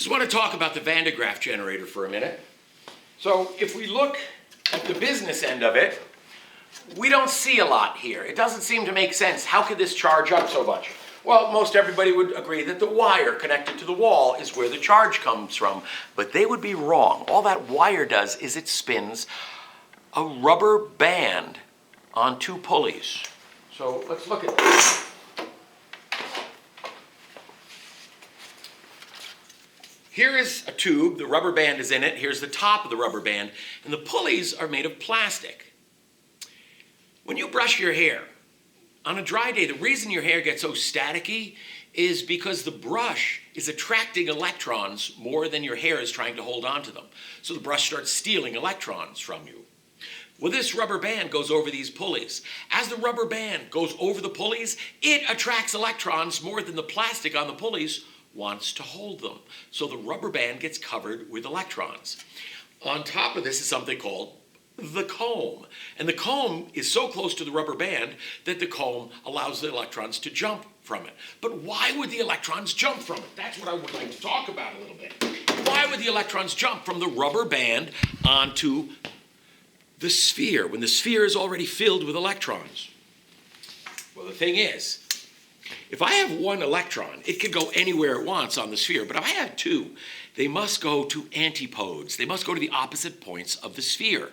Just want to talk about the Van de Graaff generator for a minute. So if we look at the business end of it, we don't see a lot here. It doesn't seem to make sense. How could this charge up so much? Well, most everybody would agree that the wire connected to the wall is where the charge comes from, but they would be wrong. All that wire does is it spins a rubber band on two pulleys. So let's look at this. Here is a tube, the rubber band is in it, here's the top of the rubber band, and the pulleys are made of plastic. When you brush your hair, on a dry day, the reason your hair gets so staticky is because the brush is attracting electrons more than your hair is trying to hold on to them. So the brush starts stealing electrons from you. Well, this rubber band goes over these pulleys. As the rubber band goes over the pulleys, it attracts electrons more than the plastic on the pulleys wants to hold them. So the rubber band gets covered with electrons. On top of this is something called the comb. And the comb is so close to the rubber band that the comb allows the electrons to jump from it. But why would the electrons jump from it? That's what I would like to talk about a little bit. Why would the electrons jump from the rubber band onto the sphere when the sphere is already filled with electrons? Well, the thing is, if I have one electron, it can go anywhere it wants on the sphere, but if I have two, they must go to antipodes. They must go to the opposite points of the sphere.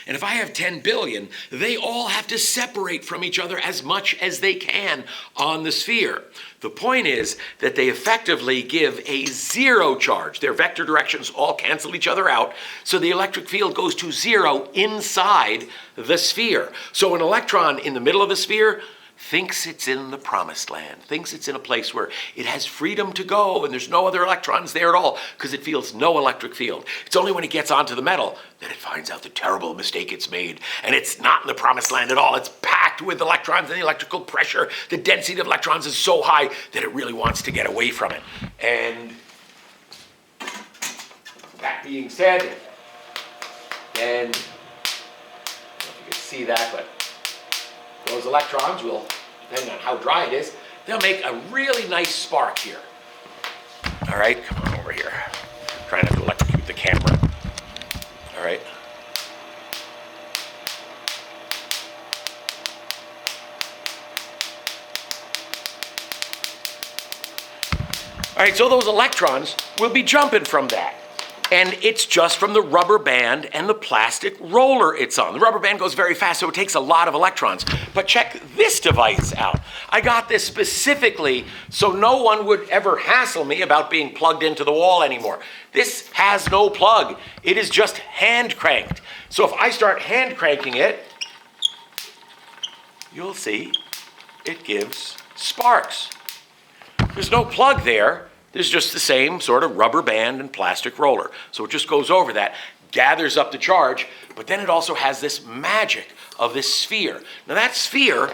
And if I have 10 billion, they all have to separate from each other as much as they can on the sphere. The point is that they effectively give a zero charge. Their vector directions all cancel each other out, so the electric field goes to zero inside the sphere. So an electron in the middle of the sphere thinks it's in the promised land, thinks it's in a place where it has freedom to go and there's no other electrons there at all because it feels no electric field. It's only when it gets onto the metal that it finds out the terrible mistake it's made, and it's not in the promised land at all. It's packed with electrons, and the electrical pressure, the density of electrons is so high that it really wants to get away from it. And that being said, and I don't know if you can see that, but those electrons will, depending on how dry it is, they'll make a really nice spark here. All right, come on over here. Try not to electrocute the camera. All right. All right, so those electrons will be jumping from that. And it's just from the rubber band and the plastic roller it's on. The rubber band goes very fast, so it takes a lot of electrons. But check this device out. I got this specifically so no one would ever hassle me about being plugged into the wall anymore. This has no plug. It is just hand cranked. So if I start hand cranking it, you'll see it gives sparks. There's no plug there. There's just the same sort of rubber band and plastic roller. So it just goes over that, gathers up the charge, but then it also has this magic of this sphere. Now that sphere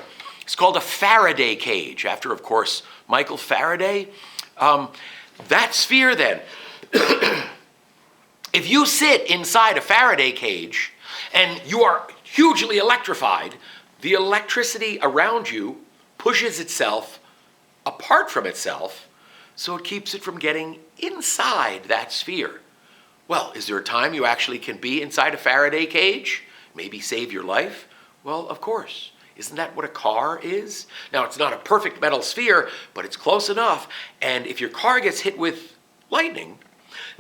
is called a Faraday cage, after, of course, Michael Faraday. That sphere then, if you sit inside a Faraday cage and you are hugely electrified, the electricity around you pushes itself apart from itself, so it keeps it from getting inside that sphere. Well, is there a time you actually can be inside a Faraday cage? Maybe save your life? Well, of course. Isn't that what a car is? Now, it's not a perfect metal sphere, but it's close enough. And if your car gets hit with lightning,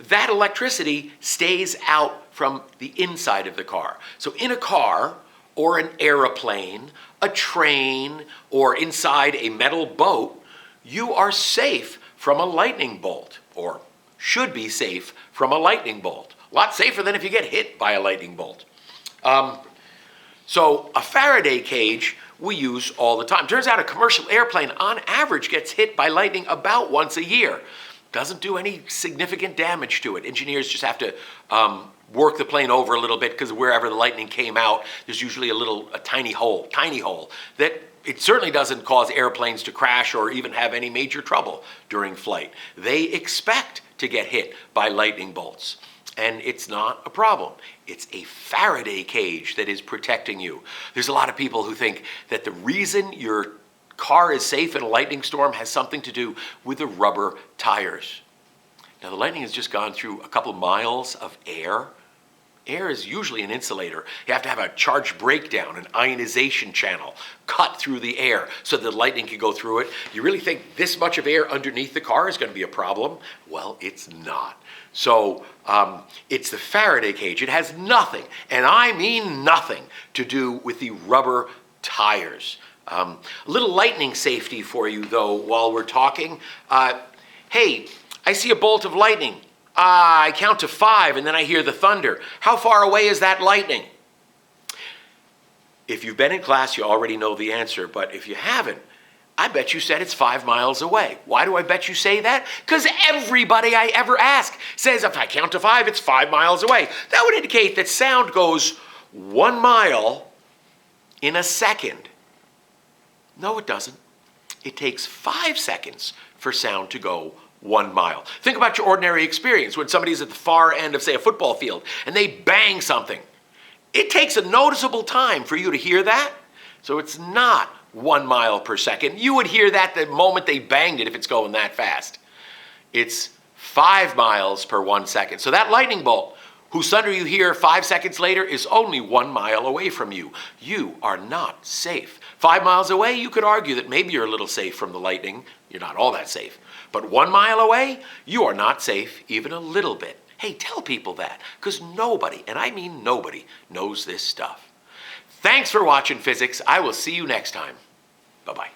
that electricity stays out from the inside of the car. So in a car, or an airplane, a train, or inside a metal boat, you are safe from a lightning bolt, or should be safe from a lightning bolt. A lot safer than if you get hit by a lightning bolt. So a Faraday cage we use all the time. Turns out a commercial airplane on average gets hit by lightning about once a year. Doesn't do any significant damage to it. Engineers just have to work the plane over a little bit because wherever the lightning came out, there's usually a tiny hole that it certainly doesn't cause airplanes to crash or even have any major trouble during flight. They expect to get hit by lightning bolts, and it's not a problem. It's a Faraday cage that is protecting you. There's a lot of people who think that the reason your car is safe in a lightning storm has something to do with the rubber tires. Now the lightning has just gone through a couple miles of air. Air is usually an insulator. You have to have a charge breakdown, an ionization channel cut through the air so the lightning can go through it. You really think this much of air underneath the car is going to be a problem? Well, it's not. So it's the Faraday cage. It has nothing, and I mean nothing, to do with the rubber tires. A little lightning safety for you, though, while we're talking. Hey, I see a bolt of lightning. I count to 5 and then I hear the thunder. How far away is that lightning? If you've been in class, you already know the answer, but if you haven't, I bet you said it's 5 miles away. Why do I bet you say that? Because everybody I ever ask says if I count to 5, it's 5 miles away. That would indicate that sound goes 1 mile in a second. No, it doesn't. It takes 5 seconds for sound to go 1 mile. Think about your ordinary experience when somebody's at the far end of, say, a football field and they bang something. It takes a noticeable time for you to hear that. So it's not 1 mile per second. You would hear that the moment they banged it if it's going that fast. It's 5 miles per 1 second. So that lightning bolt, whose thunder you hear 5 seconds later, is only 1 mile away from you. You are not safe. 5 miles away, you could argue that maybe you're a little safe from the lightning. You're not all that safe. But 1 mile away, you are not safe even a little bit. Hey, tell people that, because nobody, and I mean nobody, knows this stuff. Thanks for watching Physics. I will see you next time. Bye-bye.